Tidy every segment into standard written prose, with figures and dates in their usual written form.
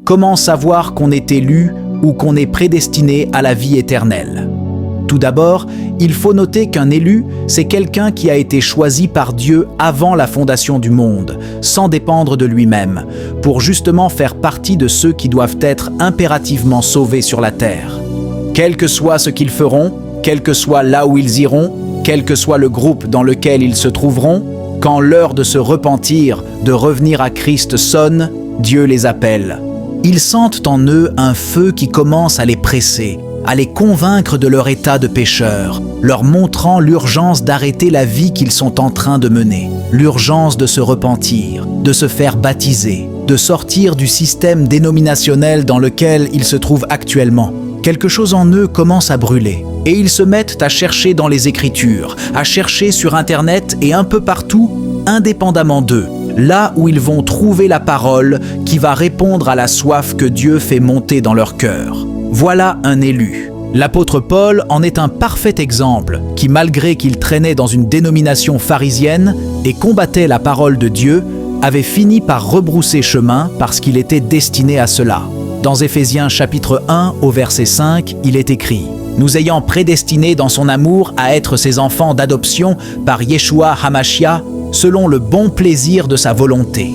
Comment savoir qu'on est élu ou qu'on est prédestiné à la vie éternelle? Tout d'abord, il faut noter qu'un élu, c'est quelqu'un qui a été choisi par Dieu avant la fondation du monde, sans dépendre de lui-même, pour justement faire partie de ceux qui doivent être impérativement sauvés sur la terre. Quel que soit ce qu'ils feront, quel que soit là où ils iront, quel que soit le groupe dans lequel ils se trouveront, quand l'heure de se repentir, de revenir à Christ sonne, Dieu les appelle. Ils sentent en eux un feu qui commence à les presser, à les convaincre de leur état de pécheur, leur montrant l'urgence d'arrêter la vie qu'ils sont en train de mener, l'urgence de se repentir, de se faire baptiser, de sortir du système dénominationnel dans lequel ils se trouvent actuellement. Quelque chose en eux commence à brûler, et ils se mettent à chercher dans les Écritures, à chercher sur Internet et un peu partout, indépendamment d'eux, là où ils vont trouver la parole qui va répondre à la soif que Dieu fait monter dans leur cœur. Voilà un élu. L'apôtre Paul en est un parfait exemple qui, malgré qu'il traînait dans une dénomination pharisienne et combattait la parole de Dieu, avait fini par rebrousser chemin parce qu'il était destiné à cela. Dans Éphésiens chapitre 1 au verset 5, il est écrit « Nous ayant prédestinés dans son amour à être ses enfants d'adoption par Yeshua Hamashia, selon le bon plaisir de sa volonté. »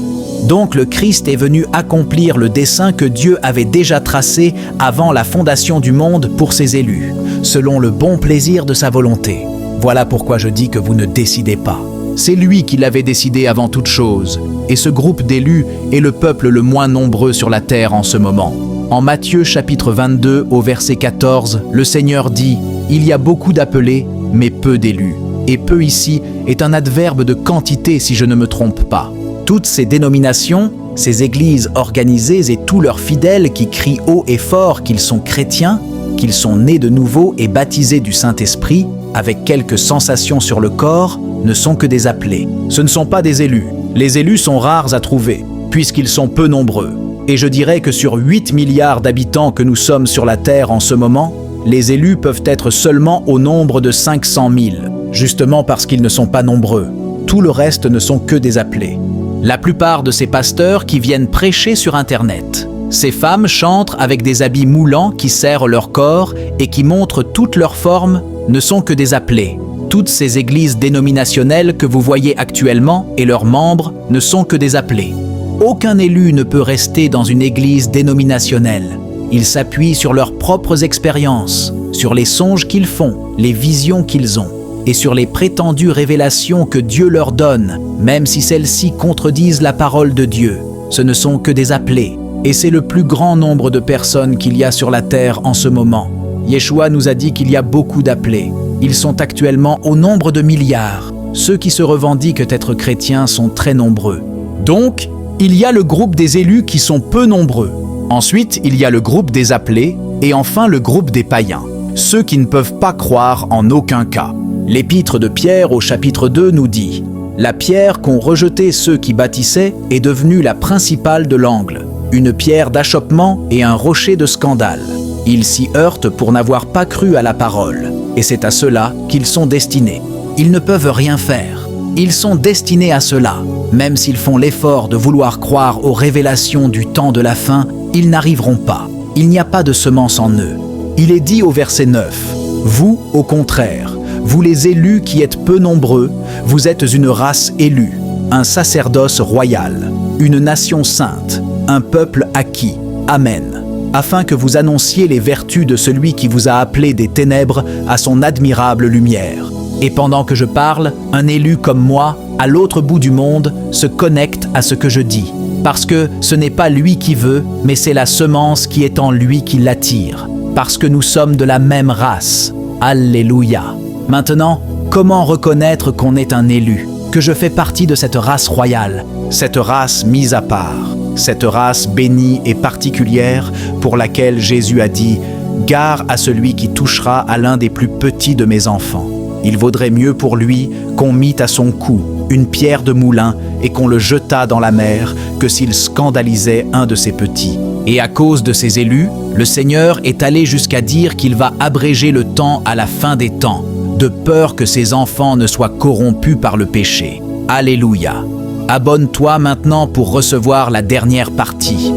Donc le Christ est venu accomplir le dessein que Dieu avait déjà tracé avant la fondation du monde pour ses élus, selon le bon plaisir de sa volonté. Voilà pourquoi je dis que vous ne décidez pas. C'est lui qui l'avait décidé avant toute chose, et ce groupe d'élus est le peuple le moins nombreux sur la terre en ce moment. En Matthieu chapitre 22 au verset 14, le Seigneur dit « Il y a beaucoup d'appelés, mais peu d'élus. » Et peu ici est un adverbe de quantité si je ne me trompe pas. Toutes ces dénominations, ces églises organisées et tous leurs fidèles qui crient haut et fort qu'ils sont chrétiens, qu'ils sont nés de nouveau et baptisés du Saint-Esprit, avec quelques sensations sur le corps, ne sont que des appelés. Ce ne sont pas des élus. Les élus sont rares à trouver, puisqu'ils sont peu nombreux. Et je dirais que sur 8 milliards d'habitants que nous sommes sur la Terre en ce moment, les élus peuvent être seulement au nombre de 500 000, justement parce qu'ils ne sont pas nombreux. Tout le reste ne sont que des appelés. La plupart de ces pasteurs qui viennent prêcher sur Internet. Ces femmes chantent avec des habits moulants qui serrent leur corps et qui montrent toute leur forme ne sont que des appelés. Toutes ces églises dénominationnelles que vous voyez actuellement et leurs membres ne sont que des appelés. Aucun élu ne peut rester dans une église dénominationnelle. Ils s'appuient sur leurs propres expériences, sur les songes qu'ils font, les visions qu'ils ont, et sur les prétendues révélations que Dieu leur donne, même si celles-ci contredisent la parole de Dieu. Ce ne sont que des appelés, et c'est le plus grand nombre de personnes qu'il y a sur la terre en ce moment. Yeshua nous a dit qu'il y a beaucoup d'appelés. Ils sont actuellement au nombre de milliards. Ceux qui se revendiquent être chrétiens sont très nombreux. Donc, il y a le groupe des élus qui sont peu nombreux. Ensuite, il y a le groupe des appelés, et enfin le groupe des païens, ceux qui ne peuvent pas croire en aucun cas. L'épître de Pierre au chapitre 2 nous dit « La pierre qu'ont rejetée ceux qui bâtissaient est devenue la principale de l'angle, une pierre d'achoppement et un rocher de scandale. Ils s'y heurtent pour n'avoir pas cru à la parole, et c'est à cela qu'ils sont destinés. Ils ne peuvent rien faire. Ils sont destinés à cela. Même s'ils font l'effort de vouloir croire aux révélations du temps de la fin, ils n'arriveront pas. Il n'y a pas de semence en eux. Il est dit au verset 9 « Vous, au contraire, vous les élus qui êtes peu nombreux, vous êtes une race élue, un sacerdoce royal, une nation sainte, un peuple acquis. Amen. Afin que vous annonciez les vertus de celui qui vous a appelé des ténèbres à son admirable lumière. Et pendant que je parle, un élu comme moi, à l'autre bout du monde, se connecte à ce que je dis. Parce que ce n'est pas lui qui veut, mais c'est la semence qui est en lui qui l'attire. Parce que nous sommes de la même race. Alléluia. Maintenant, comment reconnaître qu'on est un élu, que je fais partie de cette race royale, cette race mise à part, cette race bénie et particulière pour laquelle Jésus a dit « Gare à celui qui touchera à l'un des plus petits de mes enfants. Il vaudrait mieux pour lui qu'on mît à son cou une pierre de moulin et qu'on le jetât dans la mer que s'il scandalisait un de ses petits. » Et à cause de ces élus, le Seigneur est allé jusqu'à dire qu'il va abréger le temps à la fin des temps, de peur que ses enfants ne soient corrompus par le péché. Alléluia. Abonne-toi maintenant pour recevoir la dernière partie.